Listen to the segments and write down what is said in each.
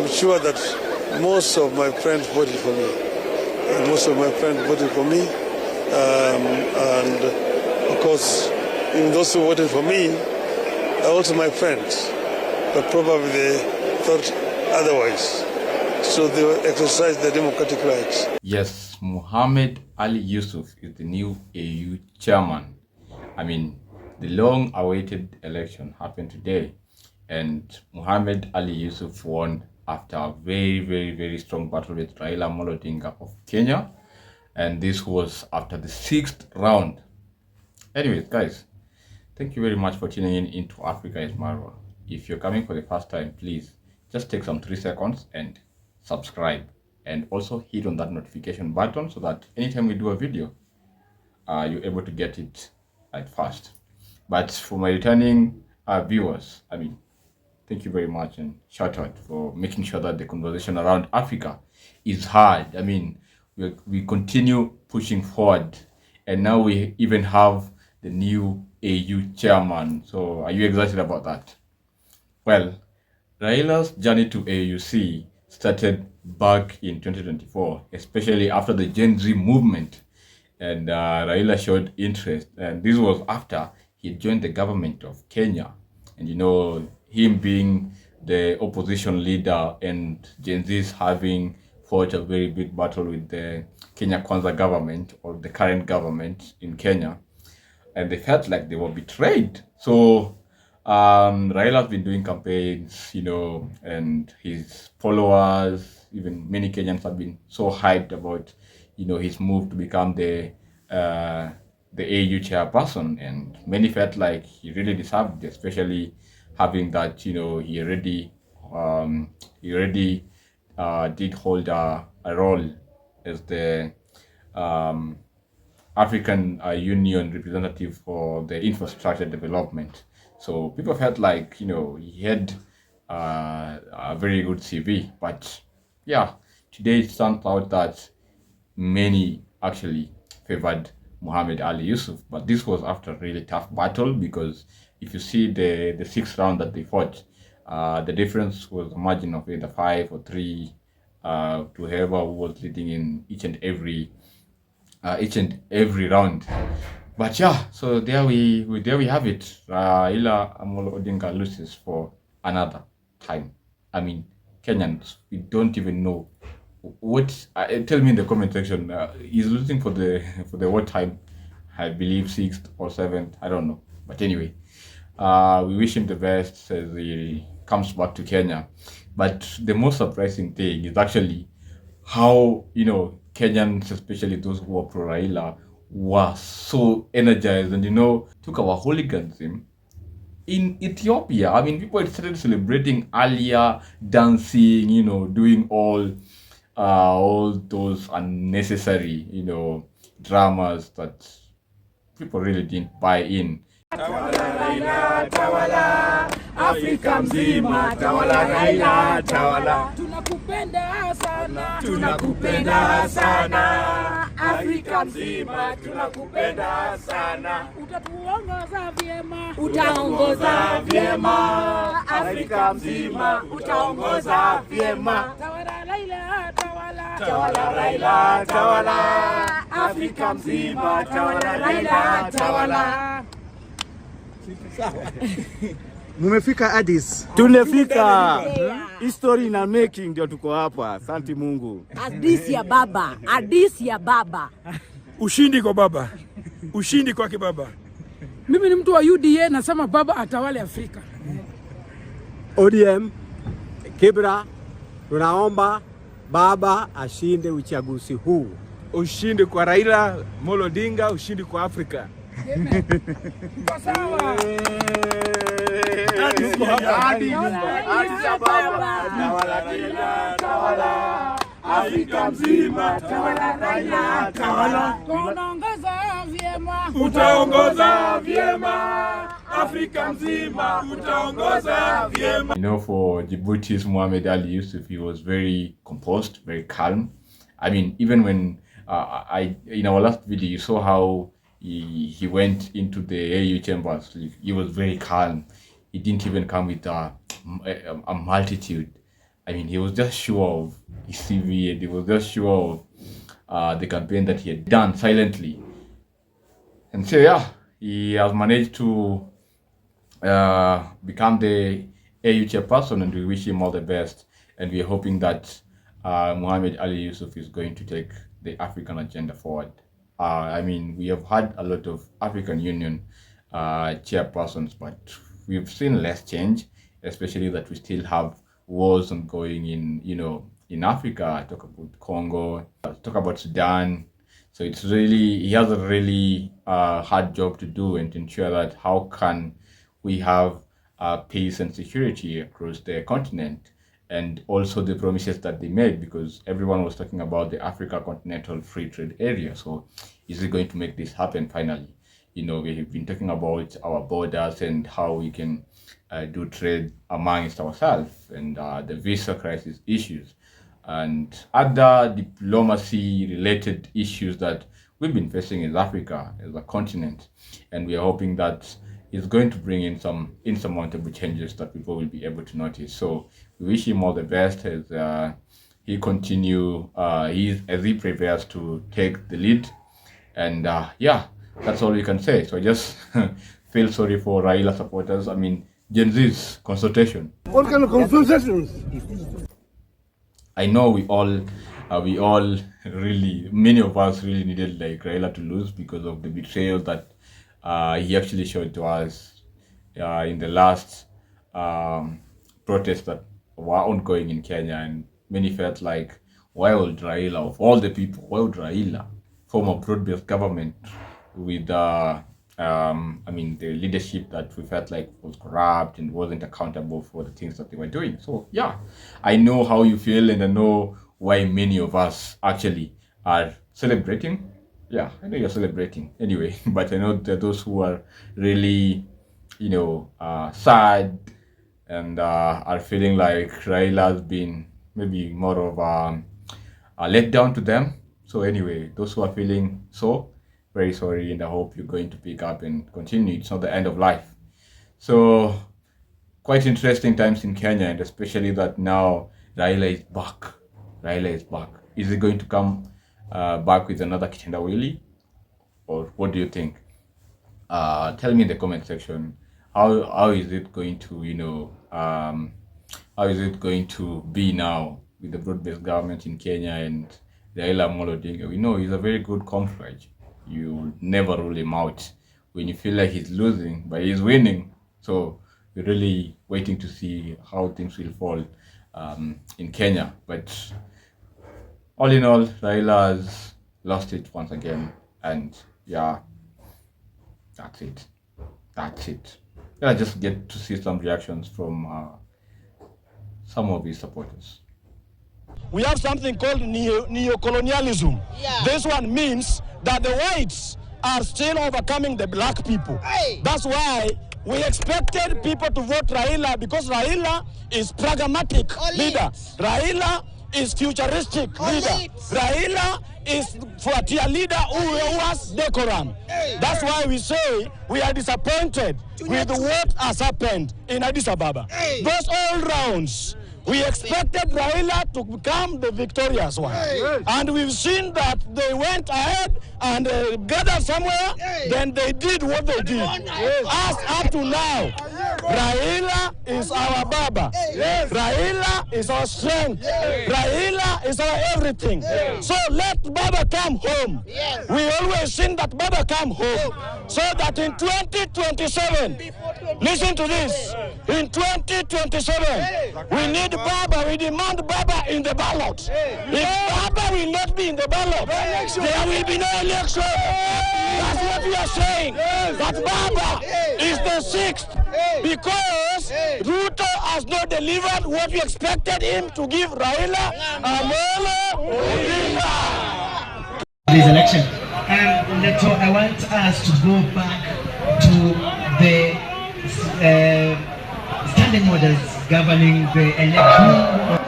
I'm sure that most of my friends voted for me. And of course, even those who voted for me are also my friends, but probably they thought otherwise. So they will exercise their democratic rights. Yes, Mahamoudaliyoussouf is the new AU chairman. I mean, the long-awaited election happened today, and Mahamoudaliyoussouf won after a very, very, very strong battle with Raila Odinga of Kenya, and this was after the 6th round. Anyways, guys, thank you very much for tuning in into Africa is Marwa. If you're coming for the first time, please just take some 3 seconds and subscribe, and also hit on that notification button so that anytime we do a video, you're able to get it at first. But for my returning viewers, I mean, thank you very much, and shout out for making sure that the conversation around Africa is heard. I mean, we continue pushing forward, and now we even have the new AU chairman. So are you excited about that? Well, Raila's journey to AUC started back in 2024, especially after the Gen Z movement, and Raila showed interest, and this was after he joined the government of Kenya. And you know, him being the opposition leader and Gen Z's having fought a very big battle with the Kenya Kwanza government, or the current government in Kenya, and they felt like they were betrayed. So Raila's been doing campaigns, you know, and his followers, even many Kenyans, have been so hyped about, you know, his move to become the AU chairperson, and many felt like he really deserved it, especially having that, you know, he already did hold a role as the African Union representative for the infrastructure development. So people felt like, you know, he had a very good CV. But yeah, today it turns out that many actually favored Mahamoudaliyoussouf. But this was after a really tough battle, because if you see the 6th round that they fought, the difference was a margin of either 5 or 3 to whoever was leading in each and every round. But yeah, so there we have it. Raila Odinga loses for another time. I mean, Kenyans, we don't even know what. Tell me in the comment section. He's losing for the what time? I believe 6th or 7th. I don't know. But anyway, we wish him the best as he comes back to Kenya. But the most surprising thing is actually how, you know, Kenyans, especially those who are pro Raila, were so energized, and, you know, took our hooliganism in Ethiopia. I mean, people had started celebrating earlier, dancing, you know, doing all those unnecessary, you know, dramas that people really didn't buy in. Tawala Raila, tawala Afrika mzima, tawala Raila, tawala. Tunakupenda sana, tunakupenda sana Afrika mzima, tunakupenda sana. Utatuongoza vyema, utaongoza vyema Afrika mzima, utaongoza vyema. Tawala Raila, tawala, tawala Raila, tawala Afrika mzima, tawala Raila, tawala. Mumefika Addis. Tunefika. History na making ndio tuko hapa. Asante Mungu. Addis ya baba, Addis ya baba. Ushindi kwa baba. Ushindi kwake baba. Mimi ni mtu wa UDA, nasema baba atawale Afrika. ODM Kibra, tunaomba baba ashinde uchaguzi huu. Ushindi kwa Raila Odinga, ushindi kwa Afrika. Kwa sawa. Tawala Afrika mzima, tawala Raila, tawala. Tunaongoza vyema, utaongoza vyema Afrika mzima, utaongoza vyema. You know, for Djibouti's Mahamoudaliyoussouf, he was very composed, very calm. I mean, even when in our last video, you saw how he went into the AU chambers. He was very calm. He didn't even come with a multitude. I mean, he was just sure of his CV, and he was just sure of the campaign that he had done silently. And so, yeah, he has managed to become the AU chairperson, and we wish him all the best. And we are hoping that Muhammad Ali Youssouf is going to take the African agenda forward. I mean, we have had a lot of African Union chairpersons, but we've seen less change, especially that we still have wars ongoing in Africa. Talk about Congo, talk about Sudan. So it's really, he has a really hard job to do, and to ensure that how can we have peace and security across the continent, and also the promises that they made, because everyone was talking about the Africa Continental Free Trade Area. So is it going to make this happen finally? We've been talking about our borders and how we can do trade amongst ourselves, and the visa crisis issues and other diplomacy related issues that we've been facing in Africa as a continent. And we are hoping that it's going to bring in some insurmountable changes that people will be able to notice. So we wish him all the best as he as he prepares to take the lead. And yeah, that's all we can say. So I just feel sorry for Raila supporters. I mean, Gen Z's consultation. What kind of consultations? I know we all really, many of us really needed like Raila to lose because of the betrayal that he actually showed to us in the last protests that were ongoing in Kenya, and many felt like, why would Raila, of all the people, why would Raila form a broad-based government with the leadership that we felt like was corrupt and wasn't accountable for the things that they were doing. So yeah, I know how you feel, and I know why many of us actually are celebrating. Yeah, I know you're celebrating anyway, but I know there are those who are really, sad and are feeling like Raila has been maybe more of a letdown to them. So anyway, those who are feeling so, very sorry, and I hope you're going to pick up and continue. It's not the end of life. So quite interesting times in Kenya, and especially that now Raila is back. Raila is back. Is he going to come back with another kitendawili, or what do you think? Tell me in the comment section. How is it going to how is it going to be now with the broad-based government in Kenya and Raila Odinga? We know he's a very good confidant. You never rule him out when you feel like he's losing, but he's winning. So we're really waiting to see how things will fall in Kenya. But all in all, Raila has lost it once again, and yeah, that's it. I just get to see some reactions from some of his supporters. We have something called neo-colonialism. Yeah. This one means that the whites are still overcoming the black people. Hey. That's why we expected people to vote Raila, because Raila is pragmatic leader. Raila is futuristic leader. Raila is frontier leader who has decorum. Hey. That's why we say we are disappointed with what has happened in Addis Ababa. Hey. Those all rounds, we expected Raila to become the victorious one. Hey. And we've seen that they went ahead and gathered somewhere, then they did what they did. Us up to now, Raila is our Baba. Raila is our strength. Raila is our everything. So let Baba come home. We always seen that Baba come home. So that in 2027, listen to this, in 2027, we need Baba, we demand Baba in the ballot. If Baba will not be in the ballot, there will be no election. That's what we are saying. That Baba is the sixth, because Ruto has not delivered what we expected him to give Raila Odinga. This election, I want us to go back to the standing orders governing the election.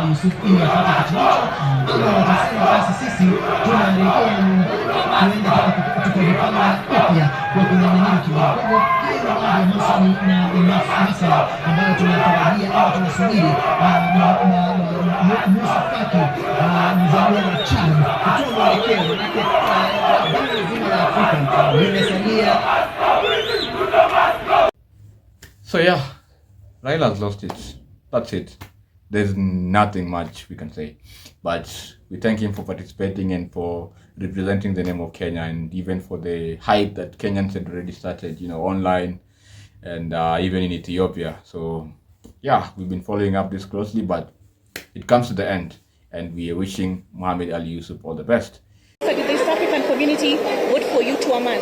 Youssouf basi sisi tunarejea tuende tukajipanga upya kwa kunyang'anyia kidogo. Kwa hivyo hayo ni mambo ya masala ambayo tunatarajia au tunasubiri Musa Faki mzaliwa wa Chad kutoa mwelekeo, manake bara zima la Afrika limesalia. So yeah, Raila's lost it. That's it. There's nothing much we can say. But we thank him for participating and for representing the name of Kenya, and even for the hype that Kenyans had already started, online and even in Ethiopia. So yeah, we've been following up this closely, but it comes to the end, and we are wishing Mahamoudaliyoussouf all the best. So did the East African community vote for you to a man?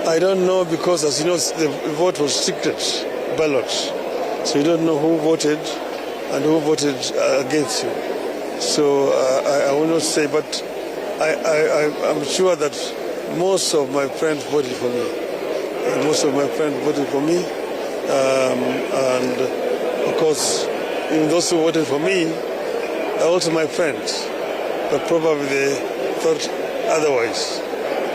I don't know, because as you know, the vote was secret ballot. So you don't know who voted and who voted against you. So I will not say, but I'm sure that most of my friends voted for me. Most of my friends voted for me. And of course, even those who voted for me are also my friends. But probably they thought otherwise.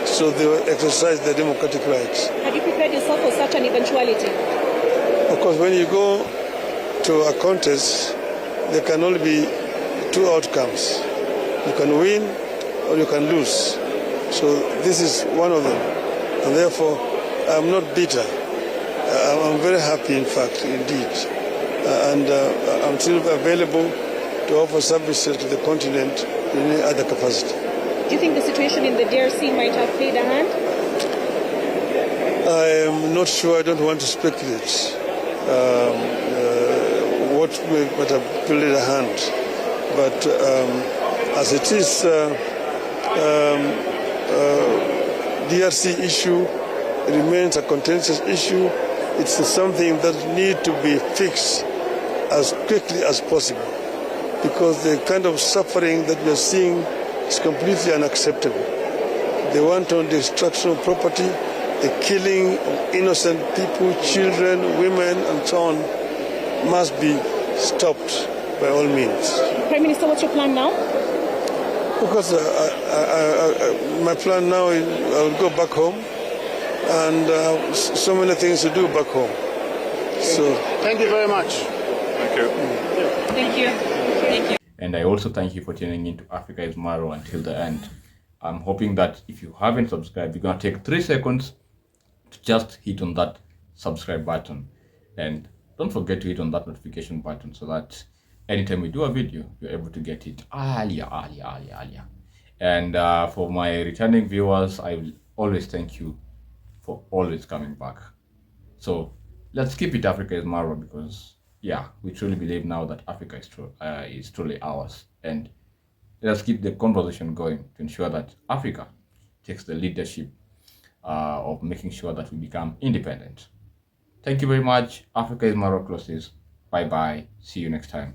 So they exercised their democratic rights. Have you prepared yourself for such an eventuality? Of course, when you go to a contest, there can only be two outcomes. You can win or you can lose. So this is one of them. And therefore, I'm not bitter. I'm very happy, in fact, indeed. And I'm still available to offer services to the continent in any other capacity. Do you think the situation in the DRC might have played a hand? I am not sure. I don't want to speculate what might have played a hand. But as it is, DRC issue remains a contentious issue. It's something that needs to be fixed as quickly as possible, because the kind of suffering that we are seeing is completely unacceptable. The wanton destruction of property, the killing of innocent people, children, women, and so on, must be stopped by all means. Prime Minister, what's your plan now? Because my plan now is I will go back home, and so many things to do back home. So Thank you very much. Thank you. Thank you. Thank you. And I also thank you for tuning in to Africaismarwa until the end. I'm hoping that if you haven't subscribed, you're going to take 3 seconds to just hit on that subscribe button. And don't forget to hit on that notification button so that anytime we do a video, you're able to get it earlier. And for my returning viewers, I will always thank you for always coming back. So let's keep it Africaismarwa, because yeah, we truly believe now that Africa is truly ours. And let's keep the conversation going to ensure that Africa takes the leadership of making sure that we become independent. Thank you very much. Africaismarwa closes. Bye bye. See you next time.